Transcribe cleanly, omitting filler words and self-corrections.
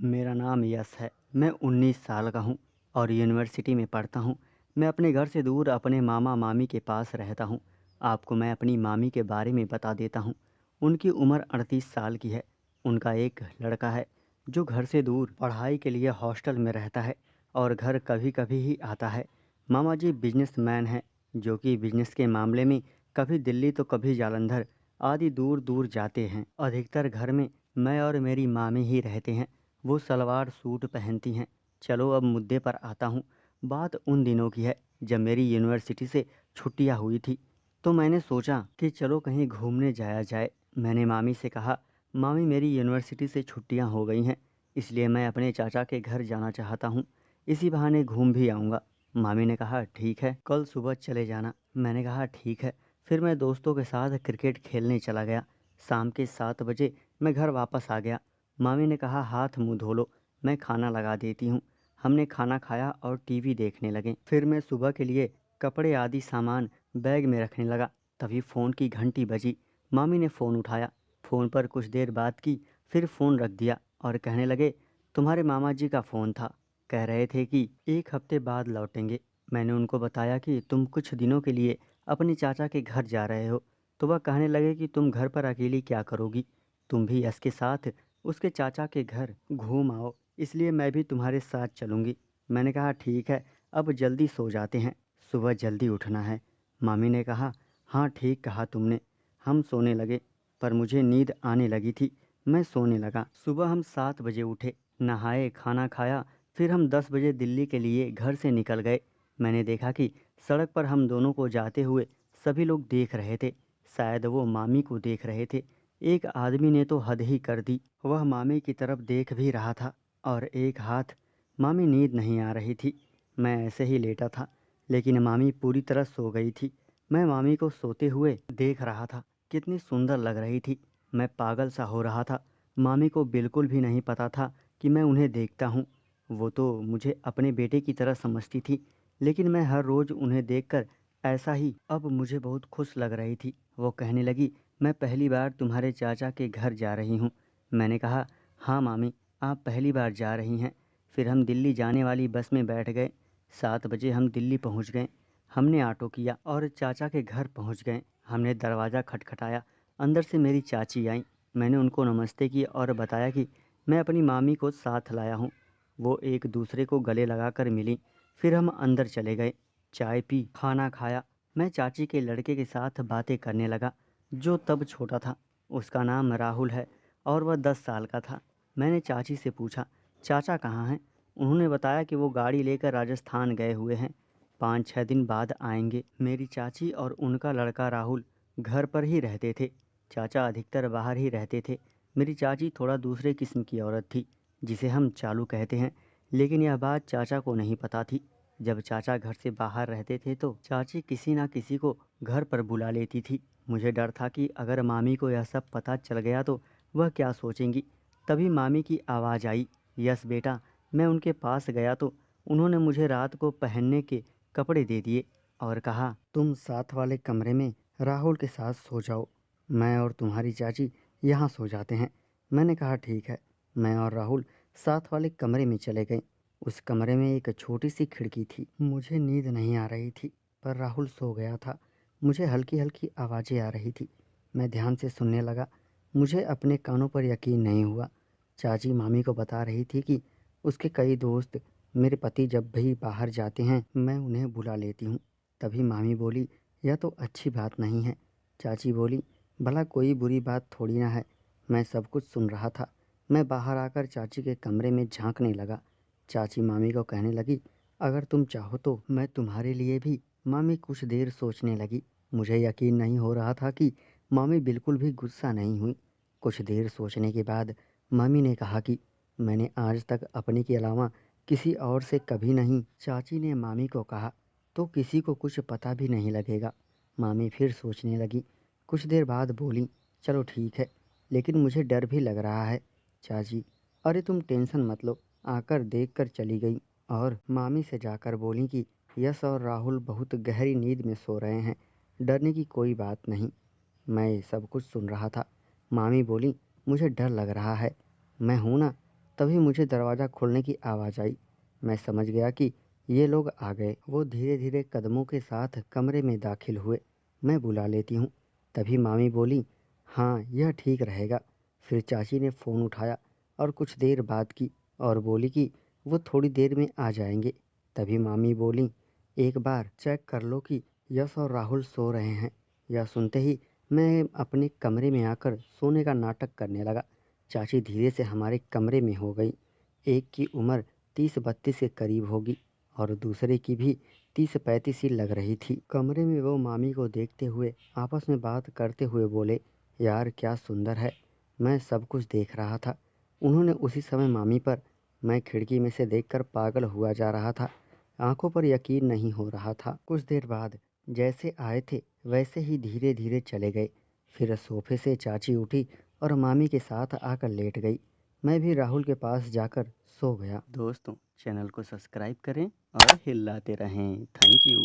मेरा नाम यश है। मैं 19 साल का हूँ और यूनिवर्सिटी में पढ़ता हूँ। मैं अपने घर से दूर अपने मामा मामी के पास रहता हूँ। आपको मैं अपनी मामी के बारे में बता देता हूँ। उनकी उम्र 38 साल की है। उनका एक लड़का है जो घर से दूर पढ़ाई के लिए हॉस्टल में रहता है और घर कभी कभी ही आता है। मामा जी बिजनेसमैन हैं जो कि बिजनेस के मामले में कभी दिल्ली तो कभी जालंधर आदि दूर दूर जाते हैं। अधिकतर घर में मैं और मेरी मामी ही रहते हैं। वो सलवार सूट पहनती हैं। चलो अब मुद्दे पर आता हूँ। बात उन दिनों की है जब मेरी यूनिवर्सिटी से छुट्टियाँ हुई थी, तो मैंने सोचा कि चलो कहीं घूमने जाया जाए। मैंने मामी से कहा, मामी मेरी यूनिवर्सिटी से छुट्टियाँ हो गई हैं, इसलिए मैं अपने चाचा के घर जाना चाहता हूँ। इसी बहाने घूम भी आऊँगा। मामी ने कहा ठीक है, कल सुबह चले जाना। मैंने कहा ठीक है। फिर मैं दोस्तों के साथ क्रिकेट खेलने चला गया। शाम के 7 बजे मैं घर वापस आ गया। मामी ने कहा हाथ मुंह धो लो, मैं खाना लगा देती हूँ। हमने खाना खाया और टीवी देखने लगे। फिर मैं सुबह के लिए कपड़े आदि सामान बैग में रखने लगा। तभी फ़ोन की घंटी बजी। मामी ने फ़ोन उठाया, फ़ोन पर कुछ देर बात की, फिर फ़ोन रख दिया और कहने लगे तुम्हारे मामा जी का फ़ोन था, कह रहे थे कि 1 हफ्ते बाद लौटेंगे। मैंने उनको बताया कि तुम कुछ दिनों के लिए अपने चाचा के घर जा रहे हो, तो वह कहने लगे कि तुम घर पर अकेली क्या करोगी, तुम भी यश के साथ उसके चाचा के घर घूम आओ, इसलिए मैं भी तुम्हारे साथ चलूँगी। मैंने कहा ठीक है, अब जल्दी सो जाते हैं, सुबह जल्दी उठना है। मामी ने कहा हाँ ठीक कहा तुमने। हम सोने लगे, पर मुझे नींद आने लगी थी। मैं सोने लगा। सुबह हम 7 बजे उठे, नहाए, खाना खाया। फिर हम 10 बजे दिल्ली के लिए घर से निकल गए। मैंने देखा कि सड़क पर हम दोनों को जाते हुए सभी लोग देख रहे थे। शायद वो मामी को देख रहे थे। एक आदमी ने तो हद ही कर दी। वह मामी की तरफ देख भी रहा था और एक हाथ। मामी नींद नहीं आ रही थी। मैं ऐसे ही लेटा था, लेकिन मामी पूरी तरह सो गई थी। मैं मामी को सोते हुए देख रहा था। कितनी सुंदर लग रही थी। मैं पागल सा हो रहा था। मामी को बिल्कुल भी नहीं पता था कि मैं उन्हें देखता हूँ। वो तो मुझे अपने बेटे की तरह समझती थी, लेकिन मैं हर रोज़ उन्हें देखकर ऐसा ही अब मुझे बहुत खुश लग रही थी। वो कहने लगी मैं पहली बार तुम्हारे चाचा के घर जा रही हूँ। मैंने कहा हाँ मामी, आप पहली बार जा रही हैं। फिर हम दिल्ली जाने वाली बस में बैठ गए। 7 बजे हम दिल्ली पहुँच गए। हमने ऑटो किया और चाचा के घर पहुँच गए। हमने दरवाज़ा खटखटाया। अंदर से मेरी चाची आई। मैंने उनको नमस्ते की और बताया कि मैं अपनी मामी को साथ लाया हूँ। वो एक दूसरे को गले लगाकर मिली। फिर हम अंदर चले गए, चाय पी, खाना खाया। मैं चाची के लड़के के साथ बातें करने लगा जो तब छोटा था। उसका नाम राहुल है और वह 10 साल का था। मैंने चाची से पूछा चाचा कहाँ हैं। उन्होंने बताया कि वो गाड़ी लेकर राजस्थान गए हुए हैं, 5-6 दिन बाद आएंगे। मेरी चाची और उनका लड़का राहुल घर पर ही रहते थे। चाचा अधिकतर बाहर ही रहते थे। मेरी चाची थोड़ा दूसरे किस्म की औरत थी, जिसे हम चालू कहते हैं, लेकिन यह बात चाचा को नहीं पता थी। जब चाचा घर से बाहर रहते थे तो चाची किसी ना किसी को घर पर बुला लेती थी। मुझे डर था कि अगर मामी को यह सब पता चल गया तो वह क्या सोचेंगी। तभी मामी की आवाज़ आई, यस बेटा। मैं उनके पास गया तो उन्होंने मुझे रात को पहनने के कपड़े दे दिए और कहा तुम साथ वाले कमरे में राहुल के साथ सो जाओ, मैं और तुम्हारी चाची यहाँ सो जाते हैं। मैंने कहा ठीक है। मैं और राहुल साथ वाले कमरे में चले गए। उस कमरे में एक छोटी सी खिड़की थी। मुझे नींद नहीं आ रही थी, पर राहुल सो गया था। मुझे हल्की हल्की आवाज़ें आ रही थी। मैं ध्यान से सुनने लगा। मुझे अपने कानों पर यकीन नहीं हुआ। चाची मामी को बता रही थी कि उसके कई दोस्त, मेरे पति जब भी बाहर जाते हैं मैं उन्हें बुला लेती हूँ। तभी मामी बोली यह तो अच्छी बात नहीं है। चाची बोली भला कोई बुरी बात थोड़ी ना है। मैं सब कुछ सुन रहा था। मैं बाहर आकर चाची के कमरे में झांकने लगा। चाची मामी को कहने लगी अगर तुम चाहो तो मैं तुम्हारे लिए भी। मामी कुछ देर सोचने लगी। मुझे यकीन नहीं हो रहा था कि मामी बिल्कुल भी गुस्सा नहीं हुई। कुछ देर सोचने के बाद मामी ने कहा कि मैंने आज तक अपने के अलावा किसी और से कभी नहीं। चाची ने मामी को कहा तो किसी को कुछ पता भी नहीं लगेगा। मामी फिर सोचने लगी। कुछ देर बाद बोली चलो ठीक है, लेकिन मुझे डर भी लग रहा है। चाची अरे तुम टेंशन मत लो, आकर देख कर चली गई और मामी से जाकर बोली कि यश और राहुल बहुत गहरी नींद में सो रहे हैं, डरने की कोई बात नहीं। मैं सब कुछ सुन रहा था। मामी बोली मुझे डर लग रहा है। मैं हूँ ना, तभी मुझे दरवाज़ा खोलने की आवाज़ आई। मैं समझ गया कि ये लोग आ गए। वो धीरे धीरे कदमों के साथ कमरे में दाखिल हुए। मैं बुला लेती हूँ। तभी मामी बोली, हाँ यह ठीक रहेगा। फिर चाची ने फ़ोन उठाया और कुछ देर बात की और बोली कि वो थोड़ी देर में आ जाएंगे। तभी मामी बोली, एक बार चेक कर लो कि यश और राहुल सो रहे हैं। यह सुनते ही मैं अपने कमरे में आकर सोने का नाटक करने लगा। चाची धीरे से हमारे कमरे में हो गई। एक की उम्र 30-32 के करीब होगी और दूसरे की भी 30-35 ही लग रही थी। कमरे में वो मामी को देखते हुए आपस में बात करते हुए बोले, यार क्या सुंदर है। मैं सब कुछ देख रहा था। उन्होंने उसी समय मामी पर। मैं खिड़की में से देखकर पागल हुआ जा रहा था। आंखों पर यकीन नहीं हो रहा था। कुछ देर बाद जैसे आए थे वैसे ही धीरे धीरे चले गए। फिर सोफे से चाची उठी और मामी के साथ आकर लेट गई। मैं भी राहुल के पास जाकर सो गया। दोस्तों, चैनल को सब्सक्राइब करें और हिलाते रहें। Thank you.